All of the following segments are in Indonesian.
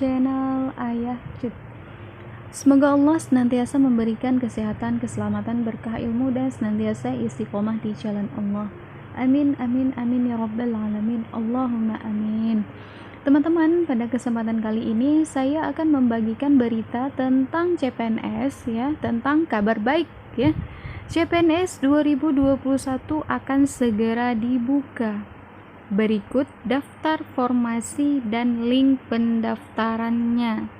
channel Ayah Cut. Semoga Allah senantiasa memberikan kesehatan, keselamatan, berkah ilmu, dan senantiasa istiqomah di jalan Allah. Amin, amin, amin ya rabbal alamin. Allahumma amin. Teman-teman, pada kesempatan kali ini saya akan membagikan berita tentang CPNS ya, tentang kabar baik ya. CPNS 2021 akan segera dibuka. Berikut daftar formasi dan link pendaftarannya.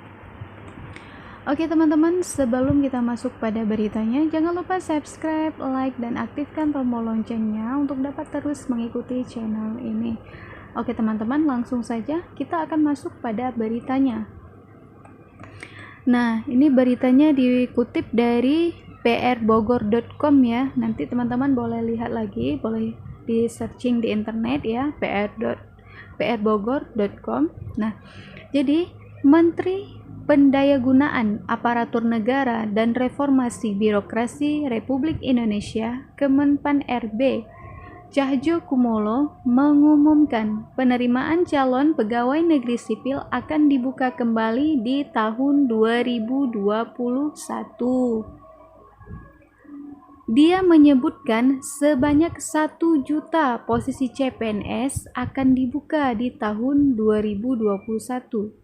Oke teman-teman, sebelum kita masuk pada beritanya, jangan lupa subscribe, like, dan aktifkan tombol loncengnya untuk dapat terus mengikuti channel ini. Oke teman-teman, langsung saja kita akan masuk pada beritanya. Nah, ini beritanya dikutip dari prbogor.com ya. Nanti teman-teman boleh lihat lagi, boleh di searching di internet ya, prbogor.com. Nah, jadi Menteri Pendayagunaan Aparatur Negara dan Reformasi Birokrasi Republik Indonesia Kemenpan RB Tjahjo Kumolo mengumumkan penerimaan calon pegawai negeri sipil akan dibuka kembali di tahun 2021. Dia menyebutkan sebanyak 1 juta posisi CPNS akan dibuka di tahun 2021.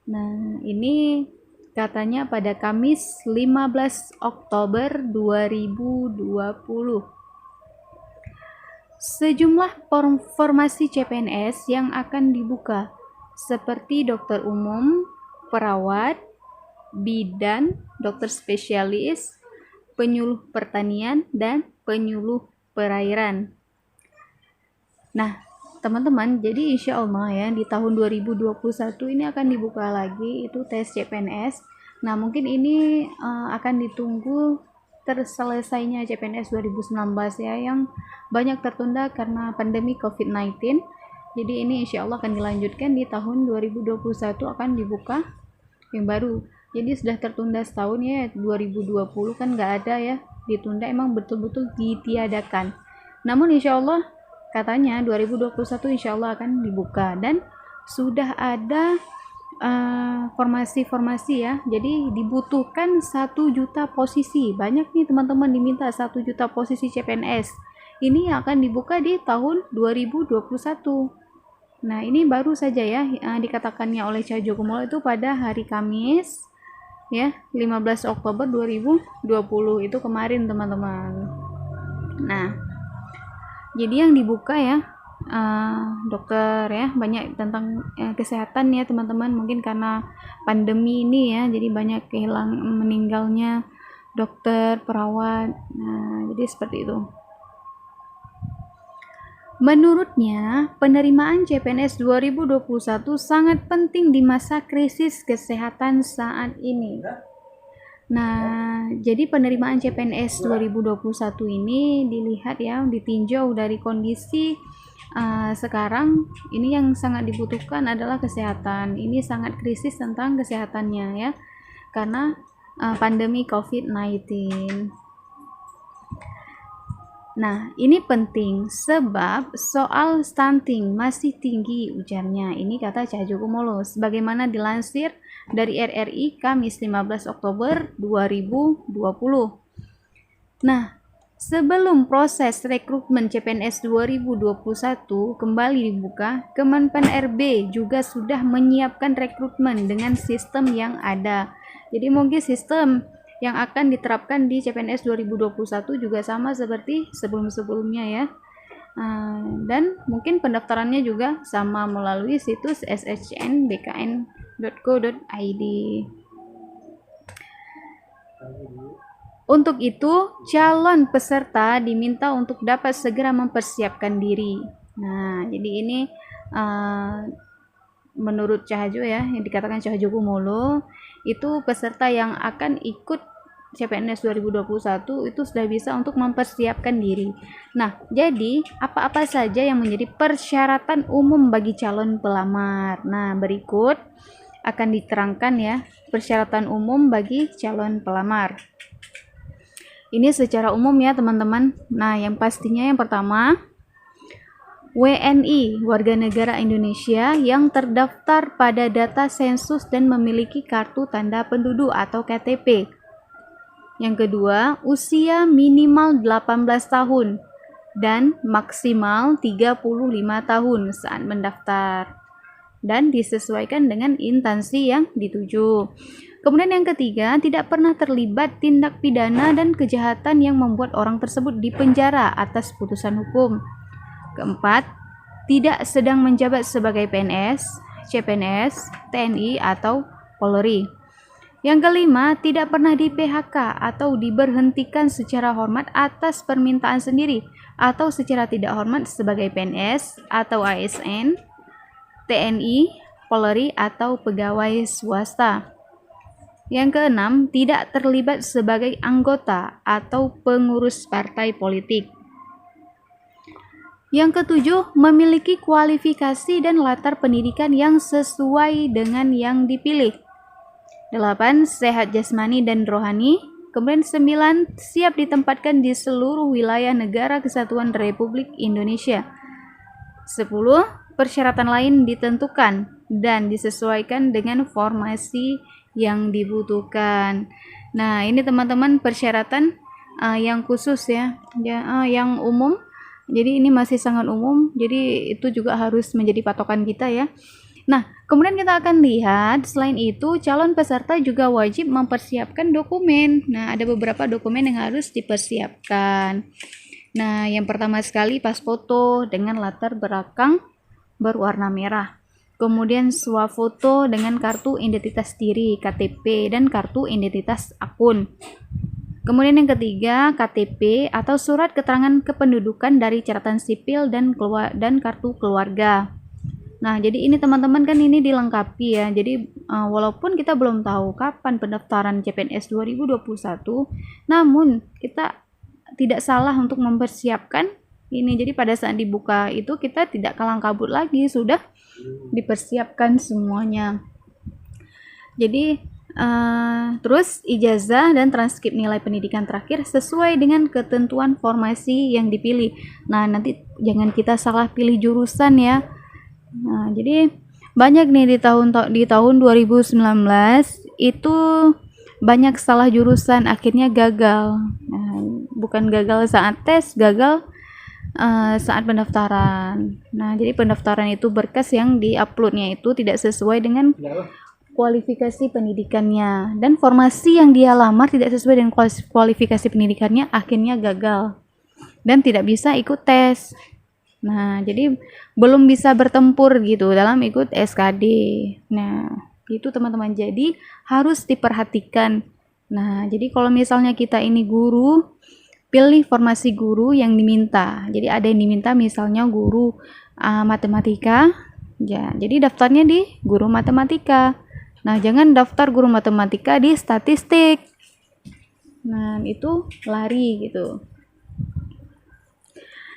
Nah, ini katanya pada Kamis 15 Oktober 2020. Sejumlah formasi CPNS yang akan dibuka seperti dokter umum, perawat, bidan, dokter spesialis, penyuluh pertanian, dan penyuluh perairan. Nah, teman-teman, jadi insya Allah ya di tahun 2021 ini akan dibuka lagi itu tes CPNS. Nah, mungkin ini akan ditunggu terselesainya CPNS 2019 ya, yang banyak tertunda karena pandemi COVID-19. Jadi ini insya Allah akan dilanjutkan di tahun 2021 akan dibuka yang baru. Jadi sudah tertunda setahun ya, 2020 kan nggak ada ya, ditunda, emang betul-betul ditiadakan. Namun insya Allah katanya 2021 insya Allah akan dibuka, dan sudah ada formasi-formasi ya. Jadi dibutuhkan 1 juta posisi, banyak nih teman-teman diminta 1 juta posisi CPNS. Ini akan dibuka di tahun 2021. Nah, ini baru saja ya dikatakannya oleh Tjahjo Kumolo itu pada hari Kamis ya, 15 Oktober 2020 itu kemarin teman-teman. Nah, jadi yang dibuka ya dokter ya, banyak tentang kesehatan ya teman-teman, mungkin karena pandemi ini ya, jadi banyak meninggalnya dokter, perawat. Nah, jadi seperti itu. Menurutnya, penerimaan CPNS 2021 sangat penting di masa krisis kesehatan saat ini. Nah, jadi penerimaan CPNS 2021 ini dilihat ya, ditinjau dari kondisi sekarang ini yang sangat dibutuhkan adalah kesehatan. Ini sangat krisis tentang kesehatannya ya, karena pandemi COVID-19. Nah, ini penting sebab soal stunting masih tinggi, ujarnya. Ini kata Tjahjo Kumolo sebagaimana dilansir dari RRI Kamis 15 Oktober 2020. Nah, sebelum proses rekrutmen CPNS 2021 kembali dibuka, Kemenpan RB juga sudah menyiapkan rekrutmen dengan sistem yang ada. Jadi mungkin sistem yang akan diterapkan di CPNS 2021 juga sama seperti sebelum-sebelumnya ya. Dan mungkin pendaftarannya juga sama melalui situs shcnbkn.co.id. Untuk itu, calon peserta diminta untuk dapat segera mempersiapkan diri. Nah, jadi ini menurut Tjahjo ya, yang dikatakan Tjahjo Kumolo, itu peserta yang akan ikut CPNS 2021 itu sudah bisa untuk mempersiapkan diri. Nah, jadi apa-apa saja yang menjadi persyaratan umum bagi calon pelamar. Nah, berikut akan diterangkan ya, persyaratan umum bagi calon pelamar. Ini secara umum ya teman-teman. Nah, yang pastinya yang pertama, WNI, warga negara Indonesia yang terdaftar pada data sensus dan memiliki kartu tanda penduduk atau KTP. Yang kedua, usia minimal 18 tahun dan maksimal 35 tahun saat mendaftar dan disesuaikan dengan instansi yang dituju. Kemudian yang ketiga, tidak pernah terlibat tindak pidana dan kejahatan yang membuat orang tersebut dipenjara atas putusan hukum. Keempat, tidak sedang menjabat sebagai PNS, CPNS, TNI, atau Polri. Yang kelima, tidak pernah di PHK atau diberhentikan secara hormat atas permintaan sendiri atau secara tidak hormat sebagai PNS atau ASN, TNI, Polri, atau pegawai swasta. Yang keenam, tidak terlibat sebagai anggota atau pengurus partai politik. Yang ketujuh, memiliki kualifikasi dan latar pendidikan yang sesuai dengan yang dipilih. 8. Sehat jasmani dan rohani. Kemudian 9. Siap ditempatkan di seluruh wilayah negara kesatuan Republik Indonesia. 10. Persyaratan lain ditentukan dan disesuaikan dengan formasi yang dibutuhkan. Nah, ini teman-teman persyaratan yang khusus ya, yang umum. Jadi ini masih sangat umum, jadi itu juga harus menjadi patokan kita ya. Nah, kemudian kita akan lihat selain itu calon peserta juga wajib mempersiapkan dokumen. Nah, ada beberapa dokumen yang harus dipersiapkan. Nah, yang pertama sekali pas foto dengan latar belakang berwarna merah. Kemudian swafoto dengan kartu identitas diri, KTP, dan kartu identitas akun. Kemudian yang ketiga, KTP atau surat keterangan kependudukan dari catatan sipil dan kartu keluarga. Nah, jadi ini teman-teman kan ini dilengkapi ya. Jadi walaupun kita belum tahu kapan pendaftaran CPNS 2021, namun kita tidak salah untuk mempersiapkan ini. Jadi pada saat dibuka itu kita tidak kalang kabut lagi, sudah dipersiapkan semuanya. Jadi terus ijazah dan transkrip nilai pendidikan terakhir sesuai dengan ketentuan formasi yang dipilih. Nah, nanti jangan kita salah pilih jurusan ya. Nah, jadi banyak nih di tahun 2019 itu banyak salah jurusan, akhirnya gagal. Nah, bukan gagal saat tes, gagal saat pendaftaran. Nah, jadi pendaftaran itu berkas yang diuploadnya itu tidak sesuai dengan kualifikasi pendidikannya, dan formasi yang dia lamar tidak sesuai dengan kualifikasi pendidikannya, akhirnya gagal dan tidak bisa ikut tes. Nah, jadi belum bisa bertempur gitu dalam ikut SKD. Nah, itu teman-teman, jadi harus diperhatikan. Nah, jadi kalau misalnya kita ini guru, pilih formasi guru yang diminta. Jadi ada yang diminta misalnya guru matematika, ya, jadi daftarnya di guru matematika. Nah, jangan daftar guru matematika di statistik. Nah, itu lari gitu.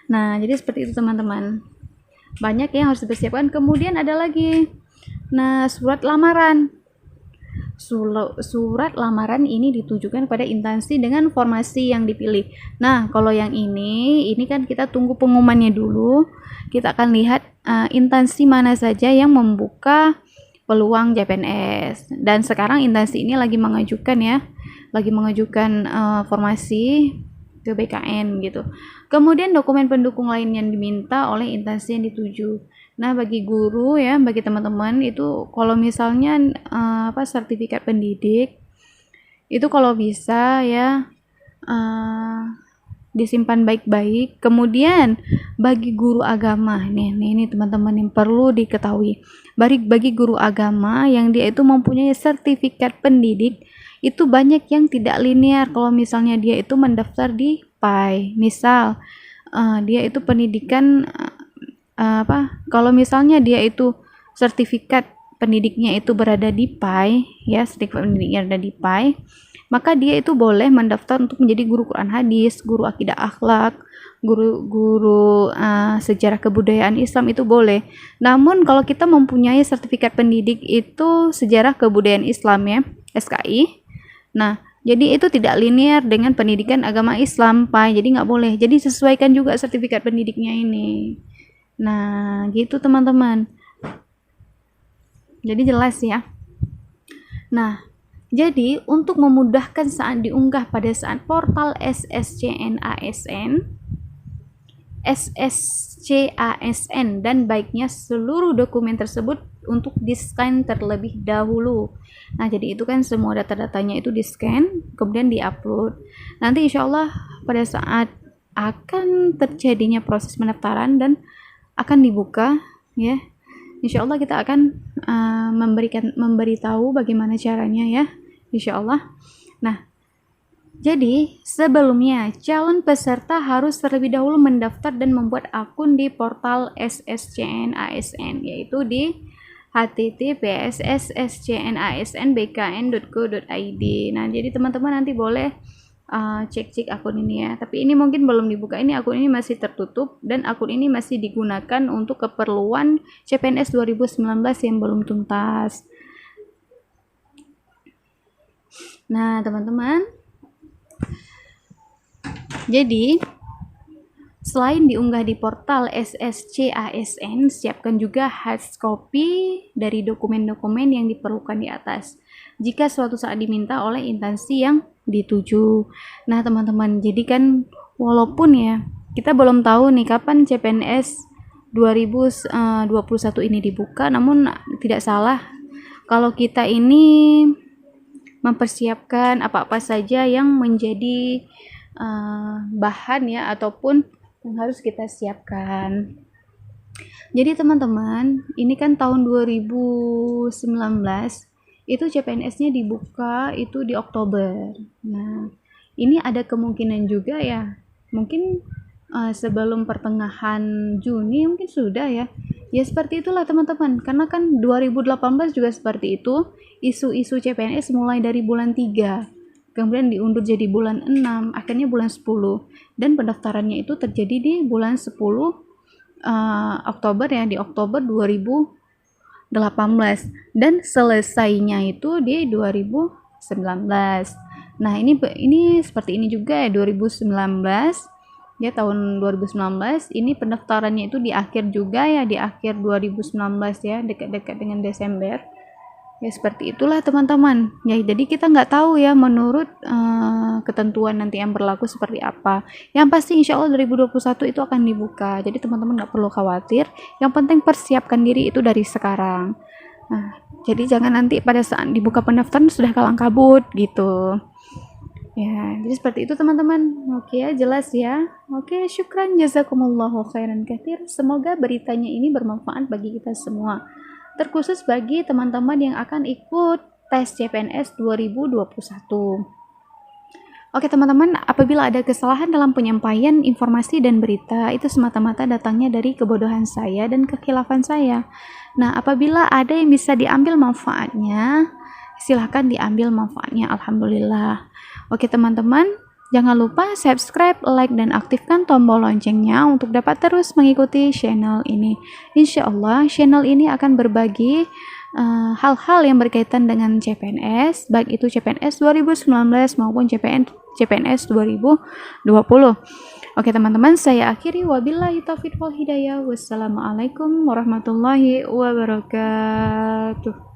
Nah, jadi seperti itu teman-teman. Banyak yang harus dipersiapkan. Kemudian ada lagi. Nah, surat lamaran. Surat lamaran ini ditujukan pada instansi dengan formasi yang dipilih. Nah, kalau yang ini kan kita tunggu pengumumannya dulu. Kita akan lihat instansi mana saja yang membuka peluang CPNS, dan sekarang instansi ini lagi mengajukan formasi ke BKN gitu. Kemudian dokumen pendukung lain yang diminta oleh instansi yang dituju. Nah, bagi guru ya, bagi teman-teman itu kalau misalnya sertifikat pendidik itu kalau bisa ya disimpan baik-baik. Kemudian bagi guru agama ini teman-teman yang perlu diketahui, bagi guru agama yang dia itu mempunyai sertifikat pendidik itu banyak yang tidak linear. Kalau misalnya dia itu mendaftar di PAI, misal dia itu pendidikan kalau misalnya dia itu sertifikat pendidiknya itu berada di PAI ya, sertifikat pendidiknya ada di PAI, maka dia itu boleh mendaftar untuk menjadi guru Quran hadis, guru akidah akhlak, guru sejarah kebudayaan Islam, itu boleh. Namun kalau kita mempunyai sertifikat pendidik itu sejarah kebudayaan Islam ya, SKI, nah jadi itu tidak linear dengan pendidikan agama Islam PAI, jadi nggak boleh. Jadi sesuaikan juga sertifikat pendidiknya ini. Nah, gitu teman-teman. Jadi jelas ya. Nah, jadi untuk memudahkan saat diunggah pada saat portal SSCASN dan baiknya seluruh dokumen tersebut untuk di-scan terlebih dahulu. Nah, jadi itu kan semua data-datanya itu di-scan, kemudian di-upload. Nanti insya Allah pada saat akan terjadinya proses pendaftaran dan akan dibuka, ya, insya Allah kita akan memberitahu bagaimana caranya ya, insya Allah. Nah, jadi sebelumnya calon peserta harus terlebih dahulu mendaftar dan membuat akun di portal SSCN ASN, yaitu di https://sscnasnbkn.go.id. Nah, jadi teman-teman nanti boleh cek-cek akun ini ya. Tapi ini mungkin belum dibuka, ini akun ini masih tertutup dan akun ini masih digunakan untuk keperluan CPNS 2019 yang belum tuntas. Nah, teman-teman, jadi selain diunggah di portal SSCASN, siapkan juga hard copy dari dokumen-dokumen yang diperlukan di atas jika suatu saat diminta oleh instansi yang dituju. Nah, teman-teman, jadi kan walaupun ya kita belum tahu nih kapan CPNS 2021 ini dibuka, namun tidak salah kalau kita ini mempersiapkan apa-apa saja yang menjadi bahan ya ataupun yang harus kita siapkan. Jadi teman-teman, ini kan tahun 2019 itu CPNS-nya dibuka itu di Oktober. Nah, ini ada kemungkinan juga ya, mungkin sebelum pertengahan Juni mungkin sudah ya. Ya seperti itulah teman-teman, karena kan 2018 juga seperti itu, isu-isu CPNS mulai dari bulan 3, kemudian diundur jadi bulan 6, akhirnya bulan 10, dan pendaftarannya itu terjadi di bulan 10 Oktober ya, di Oktober 2018, dan selesainya itu di 2019. Nah, ini seperti ini juga ya, 2019 ya, tahun 2019 ini pendaftarannya itu di akhir juga ya, di akhir 2019 ya, dekat-dekat dengan Desember ya. Seperti itulah teman-teman ya. Jadi kita nggak tahu ya menurut ketentuan nanti yang berlaku seperti apa. Yang pasti insya Allah 2021 itu akan dibuka, jadi teman-teman nggak perlu khawatir, yang penting persiapkan diri itu dari sekarang. Nah, jadi jangan nanti pada saat dibuka pendaftaran sudah kalang kabut gitu ya. Jadi seperti itu teman-teman. Oke ya, jelas ya. Oke, syukran jazakumullahu khairan katsir. Semoga beritanya ini bermanfaat bagi kita semua, terkhusus bagi teman-teman yang akan ikut tes CPNS 2021. Oke teman-teman, apabila ada kesalahan dalam penyampaian informasi dan berita, itu semata-mata datangnya dari kebodohan saya dan kekhilafan saya. Nah, apabila ada yang bisa diambil manfaatnya, silahkan diambil manfaatnya, alhamdulillah. Oke teman-teman, jangan lupa subscribe, like, dan aktifkan tombol loncengnya untuk dapat terus mengikuti channel ini. Insya Allah, channel ini akan berbagi hal-hal yang berkaitan dengan CPNS, baik itu CPNS 2019 maupun CPNS 2020. Oke teman-teman, saya akhiri, wabillahi taufiq wal hidayah. Wassalamualaikum warahmatullahi wabarakatuh.